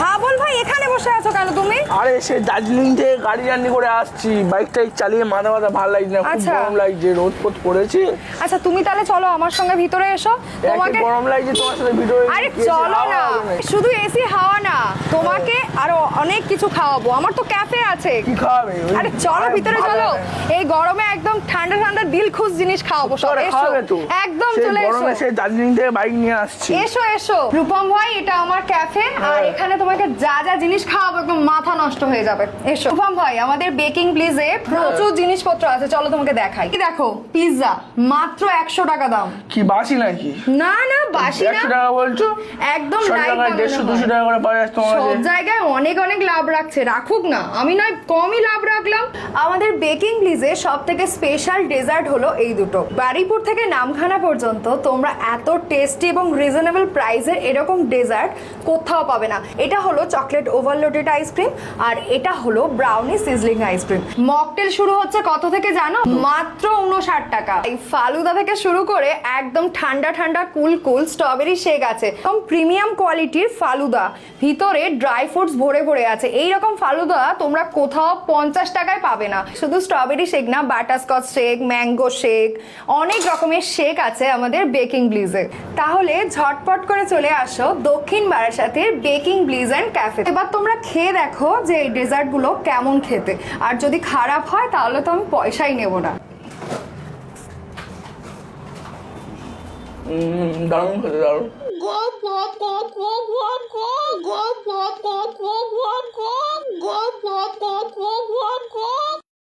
Hubble ভাই এখানে বসে আছো কেন তুমি? আরে সে দার্জিলিং থেকে গাড়ি জার্নি করে আসছি, বাইকটা চালিয়ে মাথা ভালো লাগছে না, খুব আচ্ছা। গরম লাগছে, রোদ পোদ পড়েছে। আচ্ছা তুমি তাহলে চলো আমার সঙ্গে ভিতরে এসো, তোমাকে গরম লাগছে তোমার সাথে ভিডিও। আরে চলো না, শুধু এসি হাওয়া না, তোমাকে আরো অনেক কিছু খাওয়াবো, আমার তো ক্যাফে আছে। কি খাওয়াবে? আরে চলো ভিতরে চলো, এই গরমে একদম ঠান্ডা ঠান্ডা দিল খুশ জিনিস খাওয়াবো সব। এসো একদম চলে এসো। গরমে সে দার্জিলিং থেকে বাইক নিয়ে আসছি। এসো এসো রূপম ভাই, এটা আমার ক্যাফে আর এখানে তোমাকে যা যা জিনিস খাওয়াবো একদম মাথা নষ্ট হয়ে যাবে। এসো রূপম ভাই, আমাদের বেকিং প্লিজে প্রচুর জিনিসপত্র আছে, চলো তোমাকে দেখাই। কি দেখো, পিৎজা মাত্র 100 টাকা দাম। কি বাসি নাকি? না না বাসি না, 100 টাকা বলছো? একদম সব লাইট জায়গায় 150-200 টাকা করে পাওয়া যাচ্ছে তোমার সব কাছে। জায়গায় অনেক অনেক লাভ রাখছে, রাখুক না, আমি নয় কমই লাভ রাখলাম। আমাদের বেকিং প্লিজে সব থেকে স্পেশাল ডেজার্ট হলো এই দুটো। বারুইপুর থেকে নামখানা পর্যন্ত তোমরা এত টেস্টি এবং রিজনেবল প্রাইসের এরকম ডেজার্ট কোথাও পাবে না। এটা হলো চকলেট ওভারলোডেড আইসক্রিম আর এটা হলো ব্রাউনি সিজলিং আইসক্রিম। মকটেল শুরু হচ্ছে কত থেকে জানো? মাত্র 59 টাকা। এই ফালুদা থেকে শুরু করে একদম ঠান্ডা ঠান্ডা কুল কুল স্ট্রবেরি শেক আছে, একদম প্রিমিয়াম কোয়ালিটির ফালুদা, ভিতরে ড্রাই ফ্রুটস ভরে ভরে আছে। এইরকম ফালুদা তোমরা কোথাও 50 টাকায় পাবে না। শুধু স্ট্রবেরি শেক না, বাটারস্কচ শেক, ম্যাঙ্গো শেক, অনেক রকমের শেক আছে আমাদের বেকিং ব্লিজে। তাহলে ঝটপট করে চলে আসো দক্ষিণ বারাসাতের বেকিং ব্লিজ অ্যান্ড ক্যাফে। এবার তোমরা খেয়ে দেখো যে এই ডেজার্ট গুলো কেমন খেতে, আর যদি খারাপ হয় তাহলে তো আমি পয়সাই নেবো না। দারুণ খেতে, দারুণ। Go, go, go, go, go, go, go, go, go, go, go, go, go, go, go, go, go, go.